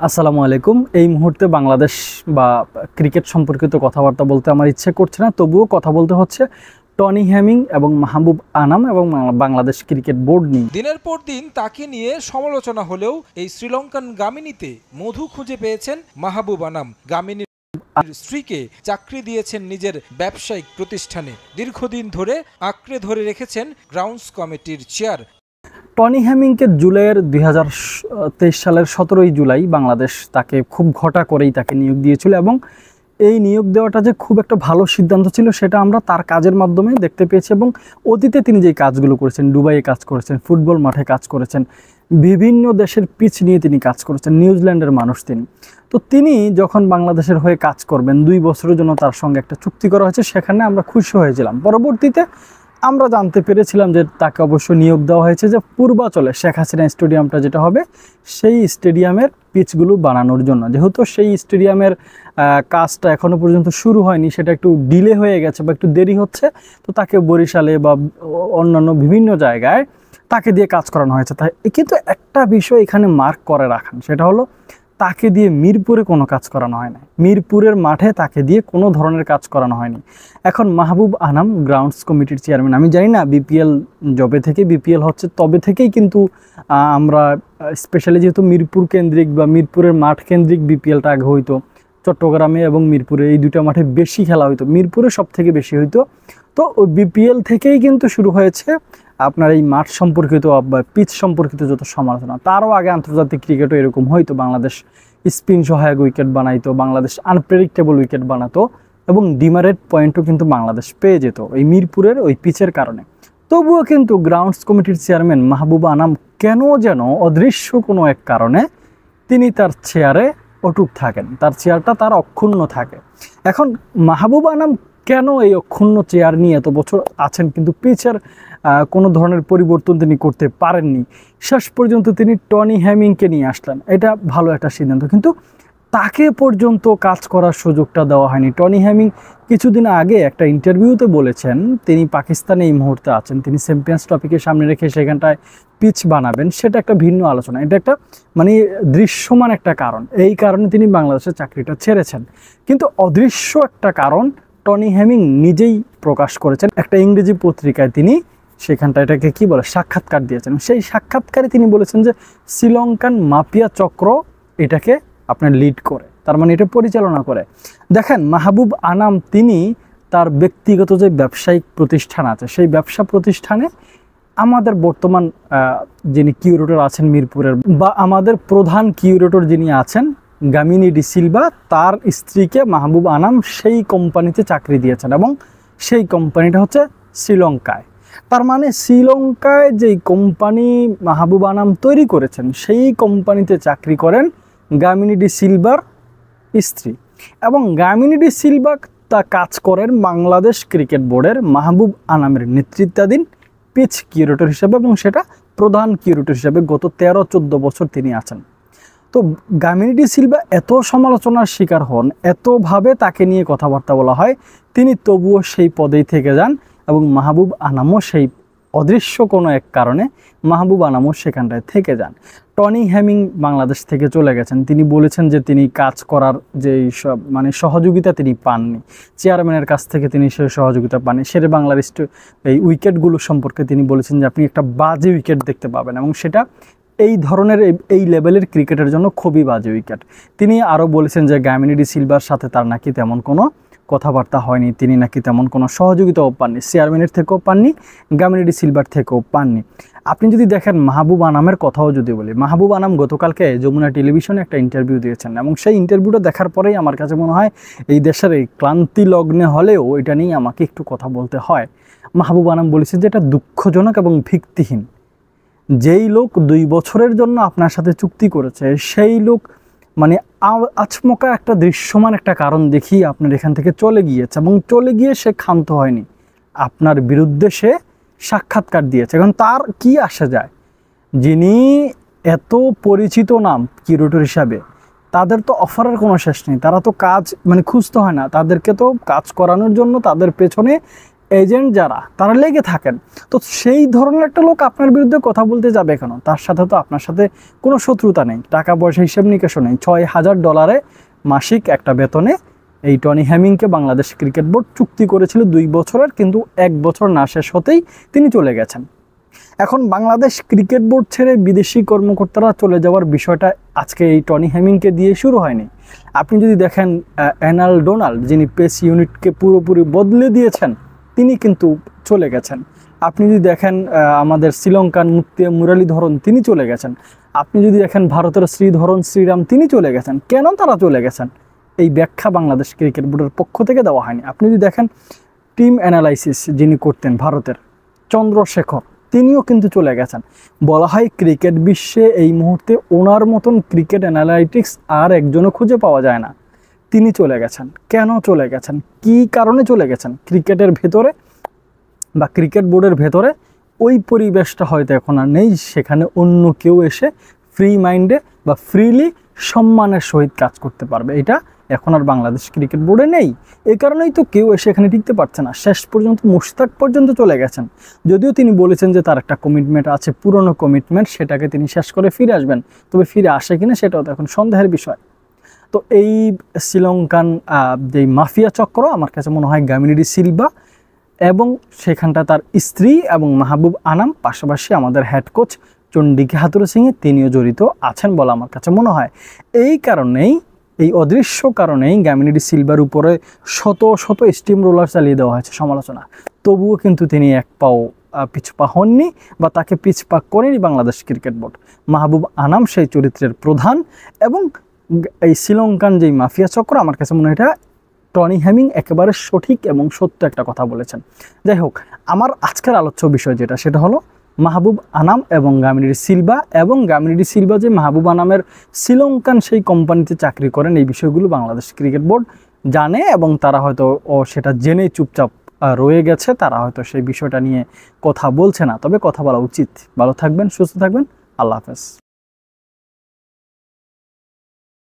আসসালামু আলাইকুম। এই মুহূর্তে বাংলাদেশ বা ক্রিকেট সম্পর্কিত কথাবার্তা বলতে আমার ইচ্ছে করছে না, তবুও কথা বলতে হচ্ছে টনি হ্যামিং এবং মাহবুব আনাম এবং বাংলাদেশ ক্রিকেট বোর্ড নিয়ে। দিনের পর দিন তাকে নিয়ে সমালোচনা হলেও এই শ্রীলঙ্কান গামিনীতে মধু খুঁজে পেয়েছেন মাহবুব আনাম। গামিনীর স্ত্রীকে চাকরি দিয়েছেন নিজের ব্যবসায়িক প্রতিষ্ঠানে। দীর্ঘদিন ধরে আঁকড়ে ধরে রেখেছেন গ্রাউন্ডস কমিটির চেয়ার। টনি হ্যামিংকে জুলাইয়ের 2023 সালের 17ই জুলাই বাংলাদেশ তাকে খুব ঘটা করেই তাকে নিয়োগ দিয়েছিল এবং এই নিয়োগ দেওয়াটা যে খুব একটা ভালো সিদ্ধান্ত ছিল সেটা আমরা তার কাজের মাধ্যমে দেখতে পেয়েছি। এবং অতীতে তিনি যেই কাজগুলো করেছেন, দুবাইয়ে কাজ করেছেন, ফুটবল মাঠে কাজ করেছেন, বিভিন্ন দেশের পিচ নিয়ে তিনি কাজ করেছেন, নিউজিল্যান্ডের মানুষ তিনি। তো তিনি যখন বাংলাদেশের হয়ে কাজ করবেন 2 বছরের জন্য তার সঙ্গে একটা চুক্তি করা হয়েছে, সেখানে আমরা খুশি হয়েছিলাম। পরবর্তীতে আমরা জানতে পেরেছিলাম যে তাকে অবশ্য নিয়োগ দেওয়া হয়েছে যে পূর্বাচলে শেখ হাসিনা স্টেডিয়ামটা যেটা হবে সেই স্টেডিয়ামের পিচগুলো বানানোর জন্য। যেহেতু সেই স্টেডিয়ামের কাজটা এখনও পর্যন্ত শুরু হয়নি, সেটা একটু ডিলে হয়ে গেছে বা একটু দেরি হচ্ছে, তো তাকে বরিশালে বা অন্যান্য বিভিন্ন জায়গায় তাকে দিয়ে কাজ করানো হয়েছে। তাই কিন্তু একটা বিষয় এখানে মার্ক করে রাখান, সেটা হলো তাকে দিয়ে মিরপুরে কোনো কাজ করানো হয় না। মিরপুরের মাঠে তাকে দিয়ে কোনো ধরনের কাজ করানো হয়নি। এখন মাহবুব আনাম গ্রাউন্ডস কমিটির চেয়ারম্যান, আমি জানি না বিপিএল জবে থেকে বিপিএল হচ্ছে তবে থেকেই কিন্তু আমরা স্পেশালি যেহেতু মিরপুর কেন্দ্রিক বা মিরপুরের মাঠ কেন্দ্রিক বিপিএলটা আগে হইতো, চট্টগ্রামে এবং মিরপুরে এই দুটো মাঠে বেশি খেলা হইতো, মিরপুরে সব থেকে বেশি হইতো। তো ওই বিপিএল থেকেই কিন্তু শুরু হয়েছে আপনার এই মাঠ সম্পর্কিত বা পিচ সম্পর্কিত যত সমালোচনা। তারও আগে আন্তর্জাতিক ক্রিকেটও এরকম হয়তো, বাংলাদেশ স্পিন সহায়ক উইকেট বানাইতো, বাংলাদেশ আনপ্রেডিক্টেবল উইকেট বানাতো এবং ডিমারেট পয়েন্টও কিন্তু বাংলাদেশ পেয়ে যেত এই মিরপুরের ওই পিচের কারণে। তবুও কিন্তু গ্রাউন্ডস কমিটির চেয়ারম্যান মাহবুব আনাম কেন যেন অদৃশ্য কোনো এক কারণে তিনি তার চেয়ারে অটুট থাকেন, তার চেয়ারটা তার অক্ষুণ্ণ থাকে। এখন মাহবুব আনাম কেন এই অক্ষুণ্ণ চেয়ার নিয়ে এত বছর আছেন কিন্তু পিচের কোনো ধরনের পরিবর্তন তিনি করতে পারেননি? শেষ পর্যন্ত তিনি টনি হ্যামিংকে নিয়ে আসলেন, এটা ভালো একটা সিদ্ধান্ত, কিন্তু তাকে পর্যন্ত কাজ করার সুযোগটা দেওয়া হয়নি। টনি হ্যামিং কিছুদিন আগে একটা ইন্টারভিউতে বলেছেন তিনি পাকিস্তানে এই মুহূর্তে আছেন, তিনি চ্যাম্পিয়ন্স ট্রফিকে সামনে রেখে সেখানটায় পিচ বানাবেন, সেটা একটা ভিন্ন আলোচনা। এটা একটা মানে দৃশ্যমান একটা কারণ, এই কারণে তিনি বাংলাদেশের চাকরিটা ছেড়েছেন। কিন্তু অদৃশ্য একটা কারণ টনি হ্যামিং নিজেই প্রকাশ করেছেন একটা ইংরেজি পত্রিকায়। তিনি সেখানটা এটাকে কি বলে সাক্ষাৎকার দিয়েছেন। সেই সাক্ষাৎকারে তিনি বলেছেন যে শ্রীলঙ্কান মাফিয়া চক্র এটাকে আপনার লিড করে, তার মানে এটা পরিচালনা করে। দেখেন মাহবুব আনাম তিনি তার ব্যক্তিগত যে ব্যবসায়িক প্রতিষ্ঠান আছে সেই ব্যবসা প্রতিষ্ঠানে আমাদের বর্তমান যিনি কিউরেটর আছেন মিরপুরের, বা আমাদের প্রধান কিউরেটর যিনি আছেন গামিনী ডি সিলভা, তার স্ত্রীকে মাহবুব আনাম সেই কোম্পানিতে চাকরি দিয়েছেন এবং সেই কোম্পানিটা হচ্ছে শ্রীলঙ্কায়। তার মানে শ্রীলঙ্কায় যেই কোম্পানি মাহবুব আনাম তৈরি করেছেন সেই কোম্পানিতে চাকরি করেন গামিনী ডি সিলভার স্ত্রী, এবং গামিনী ডি সিলভা তা কাজ করেন বাংলাদেশ ক্রিকেট বোর্ডের মাহবুব আনামের নেতৃত্বাধীন পিচ কিউরেটর হিসেবে, এবং সেটা প্রধান কিউরেটর হিসেবে গত 13-14 বছর তিনি আছেন। তো গামিনী ডি সিলভা এত সমালোচনার শিকার হন, এতভাবে তাকে নিয়ে কথাবার্তা বলা হয়, তিনি তবুও সেই পদেই থেকে যান এবং মাহবুব আনামও সেই অদৃশ্য কোনো এক কারণে মাহবুব আনামও সেখানটায় থেকে যান। টনি হ্যামিং বাংলাদেশ থেকে চলে গেছেন, তিনি বলেছেন যে তিনি কাজ করার যে মানে সহযোগিতা তিনি পাননি, চেয়ারম্যানের কাছ থেকে তিনি সেই সহযোগিতা পাননি। শেরে বাংলার এই উইকেটগুলো সম্পর্কে তিনি বলেছেন যে আপনি একটা বাজে উইকেট দেখতে পাবেন এবং সেটা এই ধরনের এই লেভেলের ক্রিকেটের জন্য খুবই বাজে উইকেট। তিনি আরও বলেছেন যে গামিনী ডি সিলভার সাথে তার নাকি তেমন কোনো কথাবার্তা হয়নি, তিনি নাকি তেমন কোনো সহযোগিতাও পাননি, চেয়ারম্যানের থেকেও পাননি, গামিনী ডি সিলভার থেকেও পাননি। আপনি যদি দেখেন মাহবুব আনামের কথাও যদি বলি, মাহবুব আনাম গতকালকে যমুনা টেলিভিশনে একটা ইন্টারভিউ দিয়েছেন এবং সেই ইন্টারভিউটা দেখার পরেই আমার কাছে মনে হয় এই দেশের এই ক্লান্তি লগ্নে হলেও এটা নিয়ে আমাকে একটু কথা বলতে হয়। মাহবুব আনাম বলেছেন যে এটা দুঃখজনক এবং ভিত্তিহীন। যেই লোক 2 বছরের জন্য আপনার সাথে চুক্তি করেছে সেই লোক মানে আচমকা একটা দৃশ্যমান একটা কারণ দেখিয়ে আপনার এখান থেকে চলে গিয়েছে, এবং চলে গিয়ে সে ক্ষান্ত হয়নি, আপনার বিরুদ্ধে সে সাক্ষাৎকার দিয়েছে। এখন তার কি আসা যায়, যিনি এত পরিচিত নাম কিউরেটর হিসাবে, তাদের তো অফারের কোনো শেষ নেই, তারা তো কাজ মানে খুঁজতে হয় না, তাদেরকে তো কাজ করানোর জন্য তাদের পেছনে এজেন্ট যারা তারা লেগে থাকেন। তো সেই ধরনের একটা লোক আপনার বিরুদ্ধে কথা বলতে যাবে কেন? তার সাথে তো আপনার সাথে কোনো শত্রুতা নেই, টাকা পয়সা হিসেব নিকেশও নেই। $6,000 মাসিক একটা বেতনে এই টনি হ্যামিংকে বাংলাদেশ ক্রিকেট বোর্ড চুক্তি করেছিল 2 বছরের, কিন্তু 1 বছর না শেষ হতেই তিনি চলে গেছেন। এখন বাংলাদেশ ক্রিকেট বোর্ড ছেড়ে বিদেশি কর্মকর্তারা চলে যাওয়ার বিষয়টা আজকে এই টনি হ্যামিংকে দিয়ে শুরু হয়নি। আপনি যদি দেখেন অ্যানাল ডোনাল্ড, যিনি পেস ইউনিটকে পুরোপুরি বদলে দিয়েছেন, তিনি কিন্তু চলে গেছেন। আপনি যদি দেখেন আমাদের শ্রীলঙ্কান মুরলীধরন, তিনি চলে গেছেন। আপনি যদি দেখেন ভারতের শ্রীরাম, তিনি চলে গেছেন। কেন তারা চলে গেছেন? এই ব্যাখ্যা বাংলাদেশ ক্রিকেট বোর্ডের পক্ষ থেকে দেওয়া হয়নি। আপনি যদি দেখেন টিম অ্যানালাইসিস যিনি করতেন ভারতের চন্দ্রশেখর, তিনিও কিন্তু চলে গেছেন। বলা হয় ক্রিকেট বিশ্বে এই মুহূর্তে ওনার মতন ক্রিকেট অ্যানালাইটিক্স আর একজনও খুঁজে পাওয়া যায় না। তিনি চলে গেছেন। কেন চলে গেছেন? কি কারণে চলে গেছেন? ক্রিকেটের ভেতরে বা ক্রিকেট বোর্ডের ভেতরে ওই পরিবেশটা হয়তো এখন আর নেই। সেখানে অন্য কেউ এসে ফ্রি মাইন্ডে বা ফ্রিলি সম্মানের সহিত কাজ করতে পারবে, এটা এখন আর বাংলাদেশ ক্রিকেট বোর্ডে নেই। এই কারণেই তো কেউ এসে এখানে টিকতে পারছে না। শেষ পর্যন্ত মুশতাক পর্যন্ত চলে গেছেন, যদিও তিনি বলেছেন যে তার একটা কমিটমেন্ট আছে, পুরনো কমিটমেন্ট, সেটাকে তিনি শেষ করে ফিরে আসবেন। তবে ফিরে আসে কিনা সেটাও তো এখন সন্দেহের বিষয়। তো এই শ্রীলঙ্কান যে মাফিয়া চক্র, আমার কাছে মনে হয় গামিনী ডি সিলভা এবং সেখানটা তার স্ত্রী এবং মাহবুব আনাম, পাশাপাশি আমাদের হেড কোচ চন্ডিকা হাথুরু সিংয়ে তিনিও জড়িত আছেন বলে আমার কাছে মনে হয়। এই কারণেই, এই অদৃশ্য কারণেই গামিনী ডি সিলভার উপরে শত শত স্টিম রোলার চালিয়ে দেওয়া হয়েছে সমালোচনা। তবুও কিন্তু তিনি এক পাও পিছপা হননি বা তাকে পিছপা করেনি বাংলাদেশ ক্রিকেট বোর্ড। মাহবুব আনাম সেই চরিত্রের প্রধান এবং এই শ্রীলঙ্কান যেই মাফিয়া চক্র, আমার কাছে মনে হয় এটা টনি হ্যামিং একেবারে সঠিক এবং সত্য একটা কথা বলেছেন। যাই হোক, আমার আজকের আলোচ্য বিষয় যেটা, সেটা হলো মাহবুব আনাম এবং গামিনী ডি সিলভা, এবং গামিনী ডি সিলভা যে মাহবুব আনামের শ্রীলঙ্কান সেই কোম্পানিতে চাকরি করেন, এই বিষয়গুলো বাংলাদেশ ক্রিকেট বোর্ড জানে এবং তারা হয়তো সেটা জেনেই চুপচাপ রয়ে গেছে। তারা হয়তো সেই বিষয়টা নিয়ে কথা বলছে না, তবে কথা বলা উচিত। ভালো থাকবেন, সুস্থ থাকবেন, আল্লাহ হাফেজ।